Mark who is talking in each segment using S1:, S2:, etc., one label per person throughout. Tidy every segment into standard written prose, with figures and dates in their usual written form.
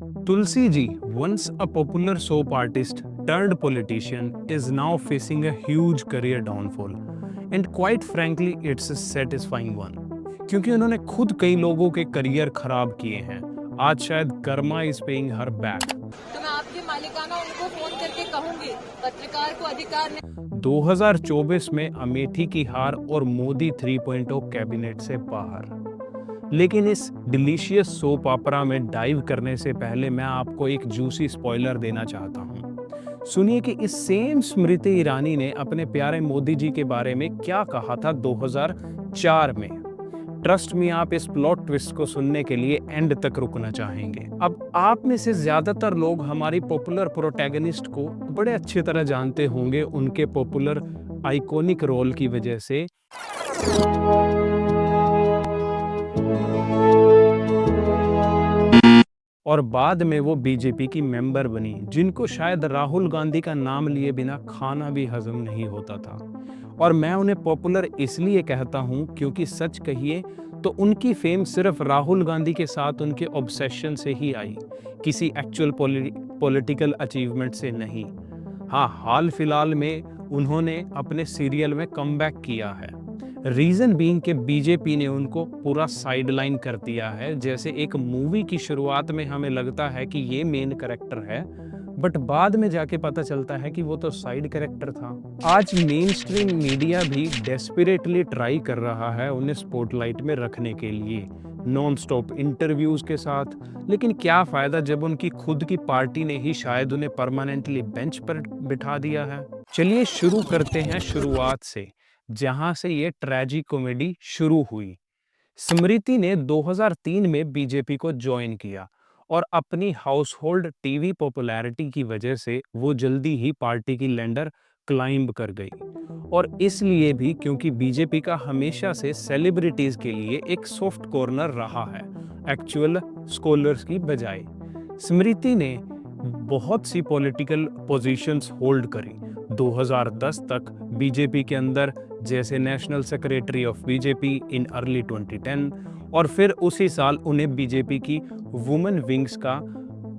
S1: Tulsi ji, once a popular soap artist turned politician, is now facing a huge career downfall. And quite frankly, it's a satisfying one. क्योंकि उन्होंने खुद कई लोगों के career खराब किए हैं। आज शायद Karma is paying her back.
S2: तो मैं आपके मालिकाना उनको फोन करके कहूंगी, पत्रकार को अधिकार नहीं।
S1: 2024 में अमेठी की हार और मोदी 3.0 कैबिनेट से बाहर। लेकिन इस डिलीशियस सोप ऑपरा में डाइव करने से पहले मैं आपको एक जूसी स्पॉइलर देना चाहता हूं। सुनिए कि इस सेम स्मृति ईरानी ने अपने प्यारे मोदी जी के बारे में क्या कहा था 2004 में। ट्रस्ट मी, आप इस प्लॉट ट्विस्ट को सुनने के लिए एंड तक रुकना चाहेंगे। अब आप में से ज्यादातर लोग हमारी पॉपुलर प्रोटैगनिस्ट को बड़े अच्छी तरह जानते होंगे उनके पॉपुलर आइकॉनिक रोल की वजह से। और बाद में वो बीजेपी की मेंबर बनी, जिनको शायद राहुल गांधी का नाम लिए बिना खाना भी हजम नहीं होता था। और मैं उन्हें पॉपुलर इसलिए कहता हूं क्योंकि सच कहिए तो उनकी फेम सिर्फ राहुल गांधी के साथ उनके ऑब्सेशन से ही आई, किसी एक्चुअल पॉलिटिकल अचीवमेंट से नहीं। हाँ, हाल फिलहाल में उन्होंने अपने सीरियल में कमबैक किया है। रीजन बीइंग कि बीजेपी ने उनको पूरा साइडलाइन कर दिया है। जैसे एक मूवी की शुरुआत में हमें लगता है कि ये मेन कैरेक्टर है, बट बाद में जाके पता चलता है कि वो तो साइड कैरेक्टर था। आज मेन स्ट्रीम मीडिया भी डेस्परेटली ट्राई कर रहा है उन्हें स्पॉटलाइट में रखने के लिए, नॉन स्टॉप इंटरव्यूज के साथ। लेकिन क्या फायदा जब उनकी खुद की पार्टी ने ही शायद उन्हें परमानेंटली बेंच पर बिठा दिया है। चलिए शुरू करते हैं शुरुआत से, जहां से ये ट्रेजी कॉमेडी शुरू हुई। स्मृति ने 2003 में बीजेपी को ज्वाइन किया और अपनी हाउसहोल्ड टीवी पॉपुलैरिटी की वजह से वो जल्दी ही पार्टी की लैंडर क्लाइंब कर गई। और इसलिए भी क्योंकि बीजेपी का हमेशा से सेलिब्रिटीज के लिए एक सॉफ्ट कॉर्नर रहा है, एक्चुअल स्कॉलर्स की बजाय। स्मृति ने बहुत सी पॉलिटिकल पोजीशंस होल्ड करी 2010 तक बीजेपी के अंदर, जैसे national secretary of BJP in early 2010, और फिर उसी साल उन्हें बीजेपी की वुमेन विंग्स का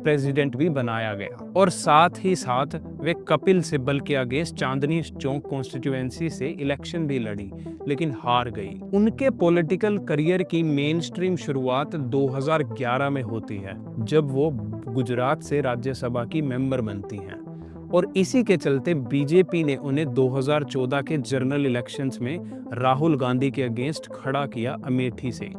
S1: प्रेसिडेंट भी बनाया गया। और साथ ही साथ वे कपिल सिब्बल के अगेंस्ट चांदनी चौक कॉन्स्टिट्यूएंसी से इलेक्शन भी लड़ी, लेकिन हार गई। उनके पॉलिटिकल करियर की मेन स्ट्रीम शुरुआत 2011 में होती है, जब वो गुजरात से राज्यसभा की मेंबर बनती हैं। और इसी के चलते बीजेपी ने उन्हें 2014 के जनरल इलेक्शंस में राहुल गांधी के अगेंस्ट खड़ा किया अमेठी से।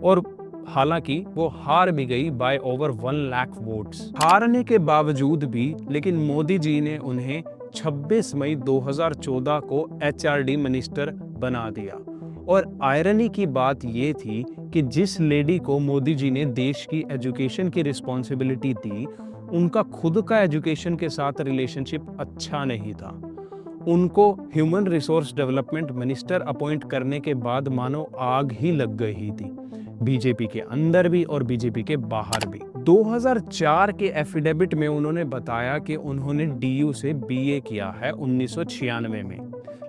S1: और हालांकि वो हार भी गई बाय ओवर 1 लाख वोट्स। हारने के बावजूद भी लेकिन मोदी जी ने उन्हें 26 मई 2014 को एचआरडी मिनिस्टर बना दिया। और आयरनी की बात ये थी कि जिस लेडी को मोदी जी ने देश की एजुकेशन की रिस्पॉन्सिबिलिटी दी, उनका खुद का एजुकेशन के साथ रिलेशनशिप अच्छा नहीं था। उनको human resource development minister appoint करने के बाद मानो आग ही लग गई थी, बीजेपी के अंदर भी और बीजेपी के बाहर भी। 2004 के एफिडेविट में उन्होंने बताया कि उन्होंने डीयू से बीए किया है 1996 में,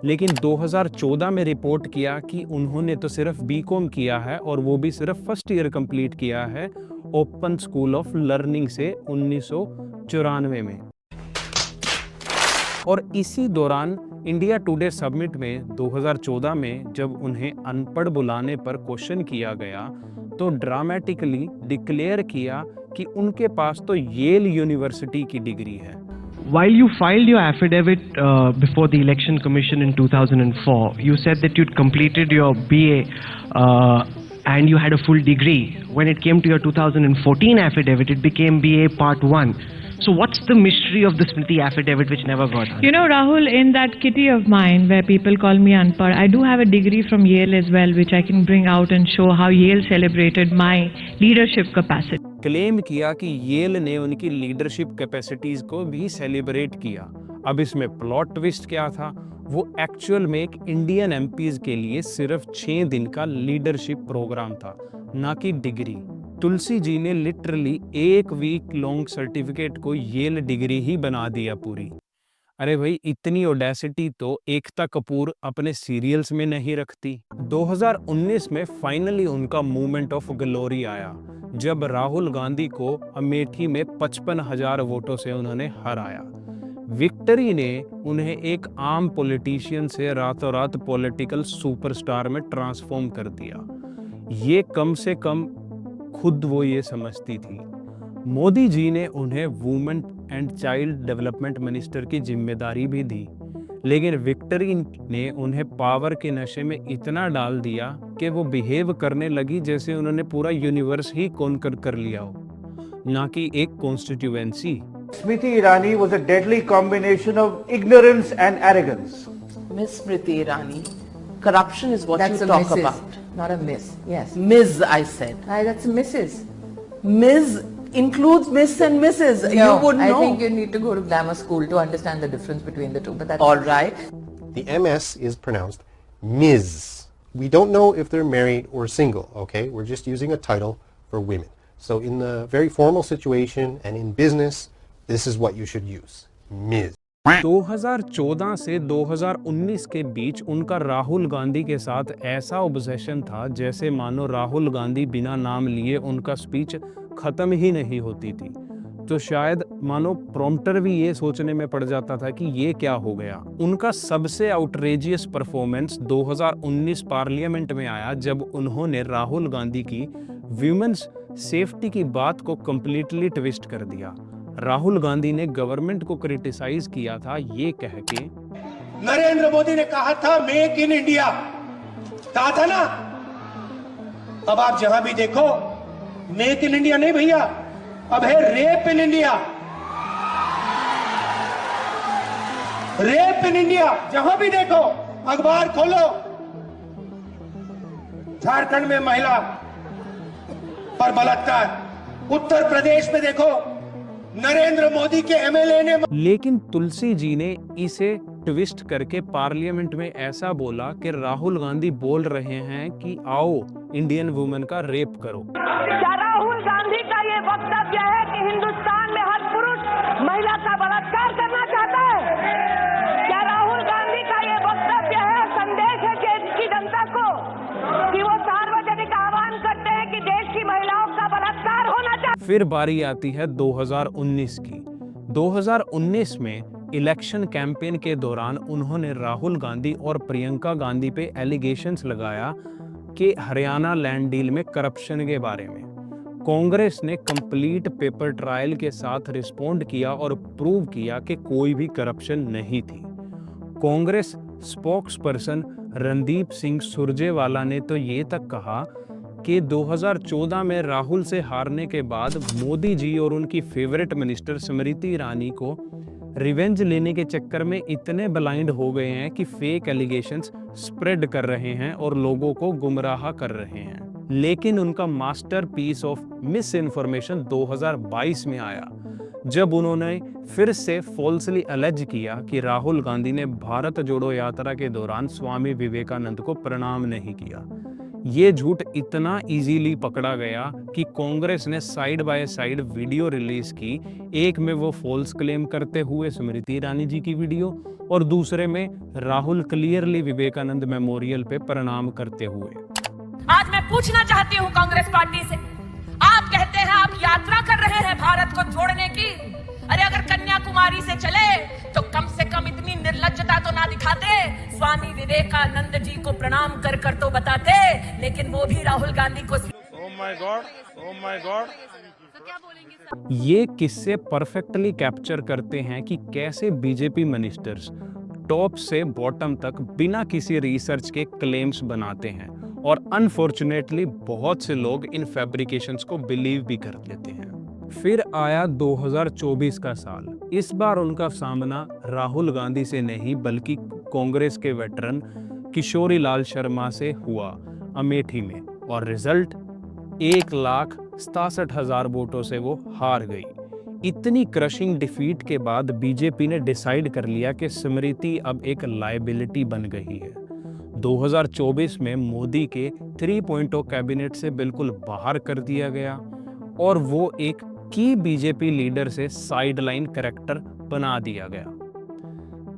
S1: लेकिन 2014 में रिपोर्ट किया कि उन्होंने तो सिर्फ बीकॉम किया है, और वो भी सिर्फ फर्स्ट ईयर कंप्लीट किया है ओपन स्कूल ऑफ लर्निंग से 1994 में। और इसी दौरान इंडिया टुडे समिट में 2014 में जब उन्हें अनपढ़ बुलाने पर क्वेश्चन किया गया, तो ड्रामेटिकली डिक्लेयर किया कि उनके पास तो येल यूनिवर्सिटी की डिग्री है।
S3: While you filed your affidavit before the Election Commission in 2004, you said that you'd completed your BA and you had a full degree. When it came to your 2014 affidavit, it became BA Part 1. So what's the mystery of the Smriti affidavit which never got done?
S4: You know, Rahul, in that kitty of mine where people call me Anpad, I do have a degree from Yale as well, which I can bring out and show how Yale celebrated my leadership capacity.
S1: Claim किया कि L ने उनकी leadership capacities को भी celebrate किया। अब इसमें plot twist क्या था? वो एक्चुअल में एक इंडियन एमपीज के लिए सिर्फ 6 दिन का लीडरशिप प्रोग्राम था, ना कि डिग्री। तुलसी जी ने लिटरली 1 वीक लॉन्ग सर्टिफिकेट को येल डिग्री ही बना दिया पूरी। अरे भाई, इतनी ओडेसिटी तो एकता कपूर अपने सीरियल्स में नहीं रखती। 2019 में फाइनली उनका मूवमेंट ऑफ ग्लोरी आया, जब राहुल गांधी को अमेठी में 55,000 वोटों से उन्होंने हराया। विक्ट्री ने उन्हें एक आम पॉलिटिशियन से रातों रात पॉलिटिकल सुपरस्टार में ट्रांसफॉर्म कर दिया। ये कम से कम खुद वो ये समझती थी। मोदी जी ने उन्हें women and child development minister की जिम्मेदारी भी दी, लेकिन विक्ट्री ने उन्हें पावर के नशे में इतना डाल दिया कि वो बिहेव करने लगी जैसे उन्होंने पूरा यूनिवर्स ही कॉन्कर कर लिया हो, ना कि एक constituency.
S5: Smriti Irani was a deadly combination of ignorance and arrogance.
S6: Miss Smriti Irani, corruption is what
S7: That's
S6: you
S7: a
S6: talk
S7: Mrs.,
S6: about.
S7: not a Miss. Yes.
S6: Ms. I said.
S7: That's a Mrs.
S6: Ms. includes Miss and Mrs.
S7: No,
S6: you would know.
S7: I think you need to go to glamour school to understand the difference between the two. But that's
S6: All right.
S8: The MS is pronounced Ms. We don't know if they're married or single, okay? We're just using a title for women. So in the very formal situation and in business, this is what you should use, Ms.
S1: 2014 से 2019 के बीच उनका राहुल गांधी के साथ ऐसा obsession था जैसे मानो राहुल गांधी बिना नाम लिए उनका स्पीच खत्म ही नहीं होती थी। तो शायद मानो प्रॉम्प्टर भी ये सोचने में पड़ जाता था कि ये क्या हो गया। उनका सबसे आउटरेजियस परफॉर्मेंस 2019 पार्लियामेंट में आया, जब उन्होंने राहुल गांधी की वीमेंस सेफ्टी की बात को कंप्लीटली ट्विस्ट कर दिया। राहुल गांधी ने गवर्नमेंट को क्रिटिसाइज किया था ये कह के,
S9: नरेंद्र मोदी ने कहा था मेक इन इंडिया, कहा था ना। अब आप जहां भी देखो मेक इन इंडिया नहीं भैया, अब है rape in India. Rape in India, जहां भी देखो, अखबार खोलो, झारखंड में महिला पर बलात्कार, उत्तर प्रदेश में देखो नरेंद्र मोदी के एमएलए ने।
S1: लेकिन तुलसी जी ने इसे ट्विस्ट करके पार्लियामेंट में ऐसा बोला कि राहुल गांधी बोल रहे हैं कि आओ इंडियन वुमेन का रेप करो।
S10: क्या राहुल गांधी का ये वक्तव्य है कि हिंदुस्तान में हर पुरुष महिला का बलात्कार करना चाहता है? क्या राहुल गांधी का ये वक्तव्य है, संदेश है देश की जनता को कि वो सार्वजनिक आह्वान करते हैं कि देश की महिलाओं का बलात्कार होना चाहिए?
S1: फिर बारी आती है 2019 की। 2019 में इलेक्शन कैंपेन के दौरान उन्होंने राहुल गांधी और प्रियंका गांधी पे एलिगेशंस लगाया कि हरियाणा लैंड डील में करप्शन के बारे में। कांग्रेस ने कंप्लीट पेपर ट्रायल के साथ रिस्पोंड किया और प्रूव किया कि कोई भी करप्शन नहीं थी। कांग्रेस स्पोक्सपर्सन रणदीप सिंह सुरजेवाला ने तो ये तक कहा कि 2014 में राहुल से हारने के बाद मोदी जी और उनकी फेवरेट मिनिस्टर स्मृति ईरानी को रिवेंज लेने के चक्कर में इतने ब्लाइंड हो गए हैं कि फेक एलिगेशंस स्प्रेड कर रहे हैं और लोगों को गुमराह कर रहे हैं। लेकिन उनका मास्टरपीस ऑफ मिस इन्फॉर्मेशन 2022 में आया, जब उन्होंने फिर से फॉल्सली अलेज किया कि राहुल गांधी ने भारत जोड़ो यात्रा के दौरान स्वामी विवेकानंद को प्रणाम नहीं किया। ये झूठ इतना इजीली पकड़ा गया कि कांग्रेस ने side by side video release की। एक में वो फॉल्स क्लेम करते हुए स्मृति ईरानी जी की वीडियो और दूसरे में राहुल क्लियरली विवेकानंद मेमोरियल पे प्रणाम करते हुए।
S10: आज मैं पूछना चाहती हूँ कांग्रेस पार्टी से, आप कहते हैं आप यात्रा कर रहे हैं भारत को जोड़ने की। अरे अगर कन्याकुमारी से चले तो कम से कम इतनी निर्लज्जता तो ना दिखाते, स्वामी विवेकानंद जी को प्रणाम कर कर तो बताते। लेकिन वो भी राहुल गांधी को
S9: ओह माय गॉड।
S1: ये किस्से परफेक्टली कैप्चर करते हैं कि कैसे बीजेपी मिनिस्टर्स टॉप से बॉटम तक बिना किसी रिसर्च के क्लेम्स बनाते हैं और अनफॉर्चुनेटली बहुत से लोग इन फैब्रिकेशंस को बिलीव भी कर लेते हैं। फिर आया 2024 का साल। इस बार उनका सामना राहुल गांधी से नहीं बल्कि कांग्रेस के वेटरन किशोरी लाल शर्मा से हुआ अमेठी में, और रिजल्ट 1,67,000 वोटों से वो हार गई। इतनी क्रशिंग डिफीट के बाद बीजेपी ने डिसाइड कर लिया कि स्मृति अब एक लायबिलिटी बन गई है। 2024 में मोदी के 3.0 कैबिनेट से बिल्कुल बाहर कर दिया गया और वो एक की बीजेपी लीडर से साइडलाइन कैरेक्टर बना दिया गया।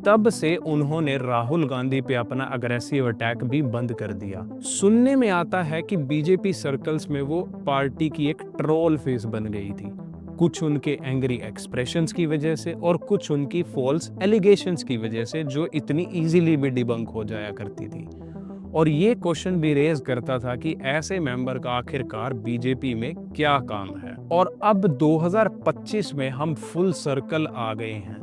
S1: तब से उन्होंने राहुल गांधी पे अपना अग्रेसिव अटैक भी बंद कर दिया। सुनने में आता है कि बीजेपी सर्कल्स में वो पार्टी की एक ट्रोल फेस बन गई थी, कुछ उनके एंग्री एक्सप्रेशंस की वजह से और कुछ उनकी फॉल्स एलिगेशंस की वजह से, जो इतनी इजीली भी डिबंक हो जाया करती थी। और ये क्वेश्चन भी रेज करता था कि ऐसे मेंबर का आखिरकार बीजेपी में क्या काम है। और अब 2025 में हम फुल सर्कल आ गए हैं।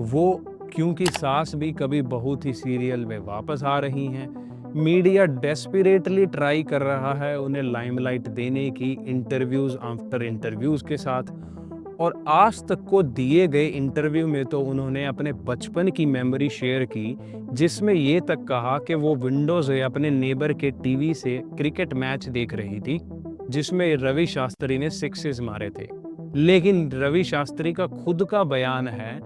S1: वो क्योंकि सास भी कभी बहू थी सीरियल में वापस आ रही हैं। मीडिया डेस्परेटली ट्राई कर रहा है उन्हें लाइमलाइट देने की, इंटरव्यूज आफ्टर इंटरव्यूज के साथ। और आज तक को दिए गए इंटरव्यू में तो उन्होंने अपने बचपन की मेमोरी शेयर की, जिसमें ये तक कहा कि वो विंडो से अपने नेबर के टीवी से क्रिकेट मैच देख रही थी जिसमें रवि शास्त्री ने सिक्सेस मारे थे। लेकिन रवि शास्त्री का खुद का बयान है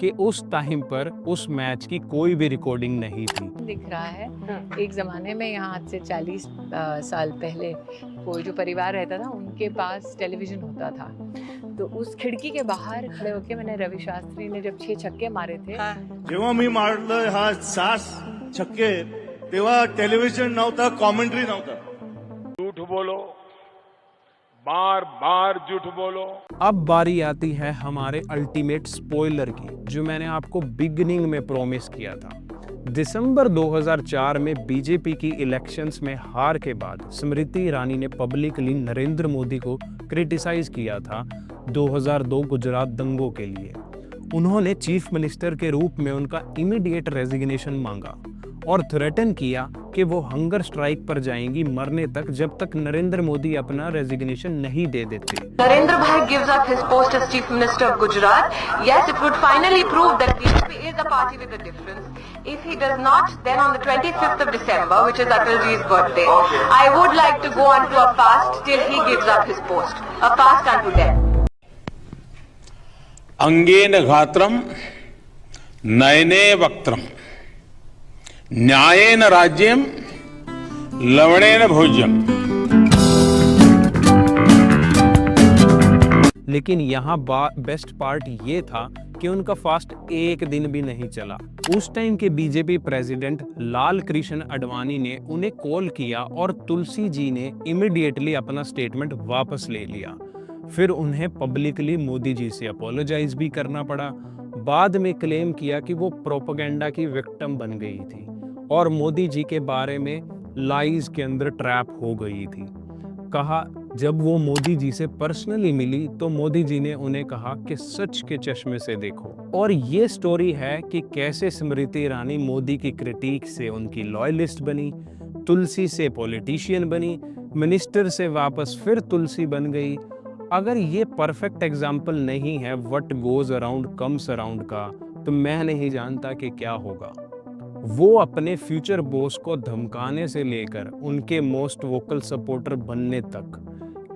S1: कि उस टाइम पर उस मैच की कोई भी रिकॉर्डिंग नहीं थी।
S7: दिख रहा है एक ज़माने में, यहाँ आज से 40 साल पहले कोई जो परिवार रहता था उनके पास टेलीविज़न होता था, तो उस खिड़की के बाहर खड़े होके मैंने रवि शास्त्री ने जब 6 छक्के मारे थे,
S9: जेव्हा मी मारलं हा 7 छक्के, तेव्हा टेलिव्हिजन नव्हता, कॉमेंट्री नव्हता।
S11: झूठ बोलो, बार बार झूठ बोलो।
S1: अब बारी आती है हमारे अल्टीमेट स्पॉइलर की, जो मैंने आपको बिगनिंग में प्रॉमिस किया था। दिसंबर 2004 में बीजेपी की इलेक्शंस में हार के बाद स्मृति ईरानी ने पब्लिकली नरेंद्र मोदी को क्रिटिसाइज किया था 2002 गुजरात दंगों के लिए। उन्होंने चीफ मिनिस्टर के रूप में उनका इमीडिएट रेजिग्नेशन मांगा और थ्रेटन किया कि वो हंगर स्ट्राइक पर जाएंगी मरने तक, जब तक नरेंद्र मोदी अपना रेजिग्नेशन नहीं दे देते।
S6: Narendra Bhai gives up his post as Chief Minister of Gujarat. Yes, it would finally prove that BJP is a party with a difference. If he does not, then on the 25th of December, which is Atalji's birthday, I would like to go on to a fast till he gives up his post. A fast unto death.
S11: अंगेन घात्रम नयने वक्त्रम न्यायेन राज्यम लवणेन भोज्यम।
S1: लेकिन यहाँ best part ये था कि उनका fast एक दिन भी नहीं चला। उस टाइम के बीजेपी प्रेसिडेंट लाल कृष्ण आडवाणी ने उन्हें कॉल किया और तुलसी जी ने इमीडिएटली अपना स्टेटमेंट वापस ले लिया। फिर उन्हें पब्लिकली मोदी जी से अपोलोजाइज भी करना पड़ा। बाद में क्लेम किया कि वो प्रोपेगेंडा की विक्टिम बन गई थी और मोदी जी के बारे में लाइज के अंदर ट्रैप हो गई थी। कहा जब वो मोदी जी से पर्सनली मिली तो मोदी जी ने उन्हें कहा कि सच के चश्मे से देखो। और ये स्टोरी है कि कैसे स्मृति ईरानी मोदी की क्रिटिक से उनकी लॉयलिस्ट बनी, तुलसी से पॉलिटिशियन बनी, मिनिस्टर से वापस फिर तुलसी बन गई। अगर ये परफेक्ट एग्जाम्पल नहीं है what goes around comes around का, तो मैं नहीं जानता कि क्या होगा। वो अपने फ्यूचर बॉस को धमकाने से लेकर उनके मोस्ट वोकल सपोर्टर बनने तक,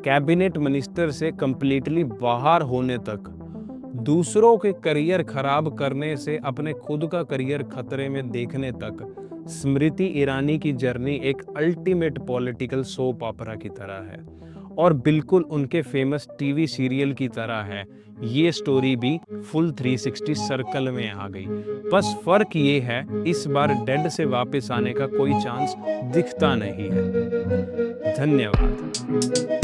S1: कैबिनेट मिनिस्टर से कंप्लीटली बाहर होने तक, दूसरों के करियर खराब करने से अपने खुद का करियर खतरे में देखने तक, स्मृति ईरानी की जर्नी एक अल्टीमेट पॉलिटिकल सोप ऑपरा की तरह है और बिल्कुल उनके फेमस टीवी सीरियल की तरह है। ये स्टोरी भी फुल 360 सर्कल में आ गई। बस फर्क ये है इस बार डेड से वापस आने का कोई चांस दिखता नहीं है। धन्यवाद।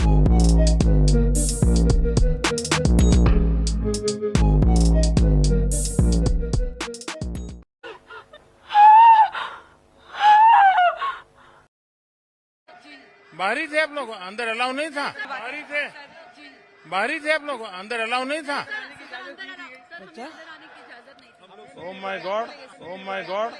S11: बाहरी थे आप लोग, अंदर अलाउ नहीं था। बाहरी थे आप लोग, अंदर अलाउ नहीं था। Oh my God, oh my God.